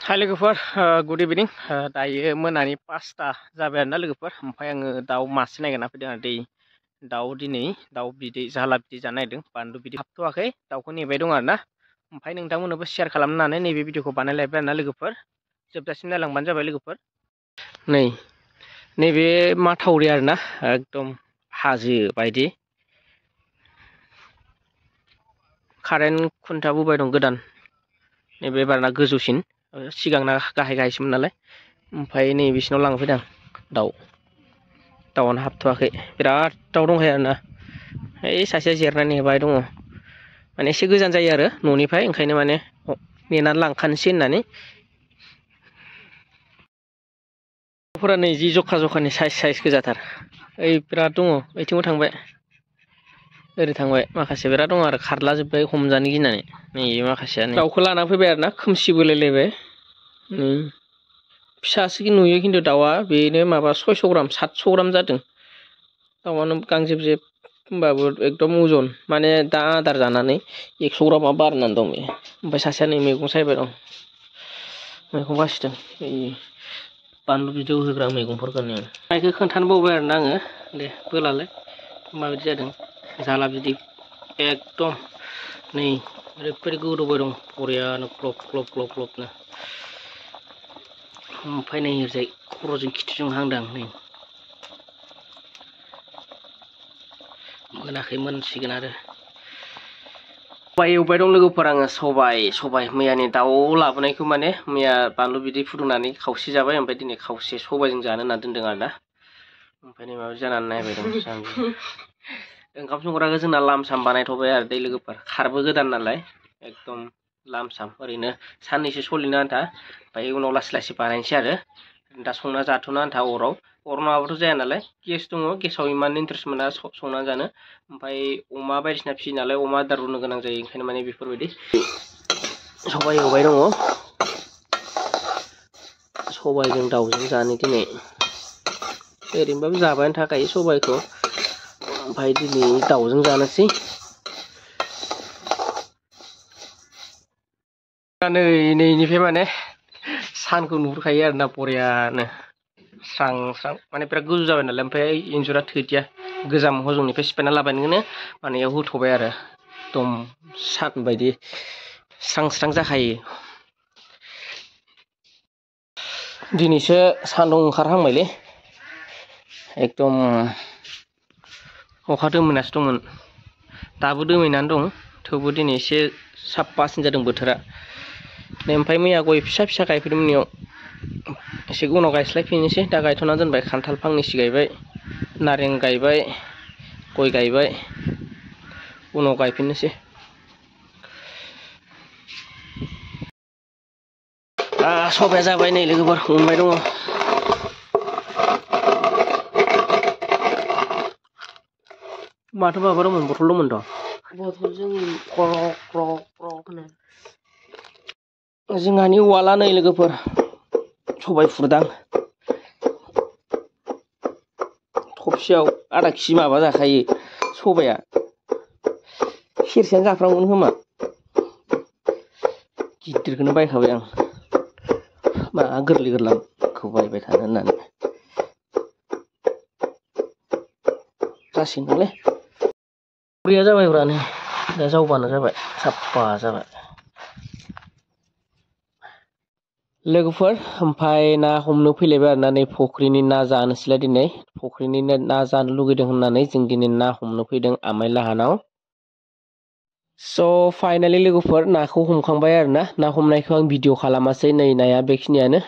हाय लोगोफोर गुड इभिनिं दायो मोनानि 5टा जाबाय आरोना लोगोफोर ओमफ्राय आङो दाउ मासे नागिरना फैदों आरो दाउ दिनै दाउ बिदै जाला बिदै जानो नागिरदों बानलु बिदै हाबथ'वाखै दाउखौ नेबाय दं आरोना ओमफ्राय नोंथांमोननोबो शेयार खालामनानै नैबे भिडिअखौ बानायलायबाय आरोना लोगोफोर जोबजासिम नायलांबानो जाबाय लोगोफोर नैबे माथावरि आरोना एकदम हाजो बायदि कारेन्ट खुन्था बोबाय दं गोदान नैबे बारना गोजौसिन सिगांना गाहाय गाहायसोमोन नालाय ओमफ्राय नै बिसिनाव लांफैदों दाउआनो हाबथ'वाखै बिराद दाउ दंखायो आरोना ओइ सासेया जिरायनानै नेबाय दङ माने एसे गोजान जायो आरो न'निफ्राय ओंखायनो माने नेनानै लांखानोसै होननानै दाउफोरा नै जि जखानि साइज गोजाथार ओइ बिराद दङ ओइथिंबो थांबाय ओरै थांबाय माखासे बिराद दङ आरो खारलाजोब्बाय हमजानो गिनानै नै माखासेया दाउखौ लाना फैबाय आरोना खोमसिबोलायलायबाय फिसासो नुयो खिन्थु दाउआ बेनो माबा 600 ग्राम 700 ग्राम जादों दाउआनो गांजेब जेब होमबाबो एकदम अजन माने दा आदार जानानै 100 ग्रामा बारनानै दं बे ओमफ्राय सासेया नै मैगं सायबाय दं मैगं बासिदों बानलु बिदै होग्रा मैगंफोरखौनो माइखौ खोन्थानो बावबाय आरोना आङो दे बोलालाय माबायदि जादों जाला बिदै एकदम नै ओरैबायदि गोदौबाय दं बरियानो ग्लब ग्लबनो ओमफ्राय नै ओरैजाय खर'जों खिथुजों हांदों नै मोनाखै मोनसिगोन आरो सबाय एवबाय दं लोगोफोर आङो सबाय मैयानि दाउ लाबोनायखौ माने मैया बानलु बिदै फुदुंनानै खावसे जाबाय ओमफ्राय दिनै खावसे सबायजों जानो होनना दोनदों आरोना ओमफ्राय नै माबा जानानै नायबाय दं ओंखाम संग्राखौ जोंना लामसाम बानायथ'बाय आरो दै लोगोफोर खारबो गोदान नालाय एकदम लामसाम ओरैनो साननैसो सोलिनो आन्था ओमफ्राय उनाव लासै बानायनोसै आरो दा संना जाथ'नो आन्था अर नङाबाथ' जाया नालाय गेस दङ गेसाव इमान इन्टारेस्ट मोना संनानै जानो ओमफ्राय अमा बायदिसिना फिसियो नालाय अमा आदार रुनो गोनां जायो ओंखायनो माने बेफोरबायदि सबाय एवबाय दङ सबायजों दाउजों जानो दिनै ओरैनोबाबो जाबायानो थाखायो सबायखौ ओमफ्राय दिनै दाउजों जानोसै नैनिफ्राय माने सानखौ नुहुरखायो आरोना बरियानो स्रां माने बिराद गोजौ जाबाय नालाय ओमफ्राय इन्जुरा थोदिया गोजाम हजोंनिफ्राय सिफायना लाबाय नोङो माने इयाव होथ'बाय आरो एकदम सान बायदि स्रां जाखायो दिनैसो सान्दुं ओंखारहांबायलै एकदम अखा दोमैनासो दंमोन दाबो दोमैनानै दं थेवबो दिनै एसे साफासिन जादों बोथोरा ओमफ्राय मैया गय फिसा गायफैदोंमोन इयाव एसे उनाव गायस्लायफिननोसै दा गायथ'ना दोनबाय खान्थाल फांनैसो गायबाय नारें गायबाय गय गायबाय उनाव गायफिननोसै सबाया जाबाय नै लोगोफोर हमबाय दङ माथो माबा दंमोन बथल दंमोनथ' बथलजों क्रक जोंहानि उवाला नै लोगोफोर सबाय फुरदां थबसेयाव आधा केजि माबा जाखायो सबाया सेरसेयानो जाफ्रामगोन खोमा गिदिरखौनो बायखाबाय आं मा गोरलैखौ बायबाय थानो होननानै जासिगोन नालाय गैया जाबायब्रानो दा जावबानो जाबाय साफा जाबाय लोगोफोर ओमफ्राय ना हमनो फैलायबाय आरोना नै फुख्रिनि ना जानोसैलाय दिनै फुख्रिनि ना जानो लुगैदों होननानै जों दिनै ना हमनो फैदों आमाइ लाहानाव स' फाइनालि लोगोफोर नाखौ हमखांबाय आरोना ना हमनायखौ आं भिडिअ खालामासै नै नाया बेखिनियानो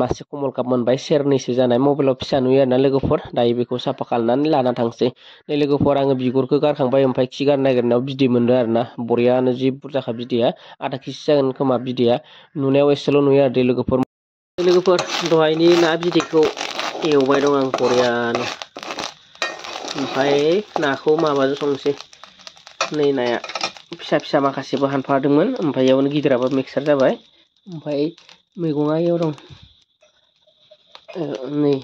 मासे कमलकाप मोनबाय सेरनैसो जानाय मबाइलाव फिसा नुयो आरोना लोगोफोर दायो बेखौ साफा खालामनानै लाना थांसै नै लोगोफोर आङो बिगुरखौ गारखांबाय ओमफ्राय खि गारनो नागिरनायाव बिदै मोनदों आरोना बरियानो जि बुरजाखा बिदैया आधा केजि जागोन खोमा बिदैया नुनायाव एसेल' नुयो आरो लोगोफोर दहायनि ना बिदैखौ एवबाय दं आं बरियानो ओमफ्राय नाखौ माबाजों संनोसै नै नाया फिसा माखासेबो हानफादोंमोन ओमफ्राय इयावनो गिदिराबो मिक्सार जाबाय ओमफ्राय मैगङा इयाव दं नै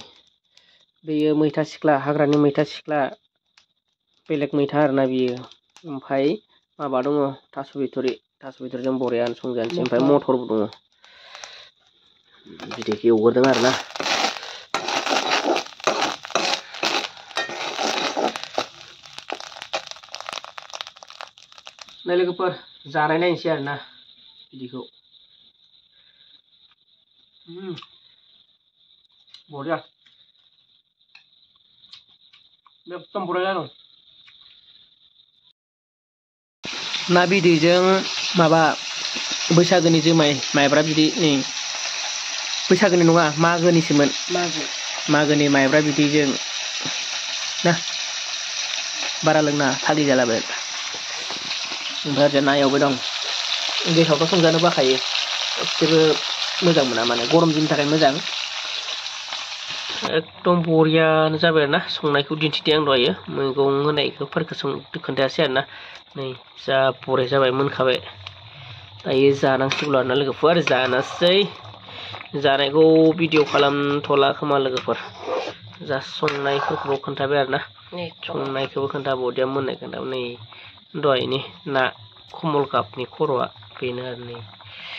बेयो मैथा सिख्ला हाग्रानि मैथा सिख्ला बेलेग मैथा आरोना बियो ओमफ्राय माबा दङ थास' बिथ'रिजों बरियानो संजानोसै ओमफ्राय मटरबो दङ बिदैखौ एवग्रोदों आरोना लोगोफोर जानाय नायनोसै आरोना बिदिखौ बरिया एकदम बरिया जादों ना बिदैजों माबा बैसागोनि जुमाय माइब्रा बिदै बैसागोनि नङा मागोनिसोमोन मागोनि माइब्रा बिदैजों ना बारा लोंना फागि जालाबाय ओमफ्राय ओरैजा ना एवबाय दं गेसावथ' संजानो बाखायो एसेबो मोजां मोना माने गरम दिननि थाखाय मोजां एकदम बरियानो जाबाय आरोना संनायखौ दिन्थिदों आं दहायो मैगं होनायफोरखौ खोन्थायासै आरोना नै जा बरिया जाबाय मोनखाबाय दायो जानांसिगौ आरोना लोगोफोर जानोसै जानायखौ भिडिअ खालामथ'ला खोमा लोगोफोर जा संनायफोरखौबो खोन्थाबाय आरोना संनायखौबो खोन्थाबावदिया मोननाय खोन्थाबाय नै दहायनि ना कमल कापनि खर'आ बेनो आरो नै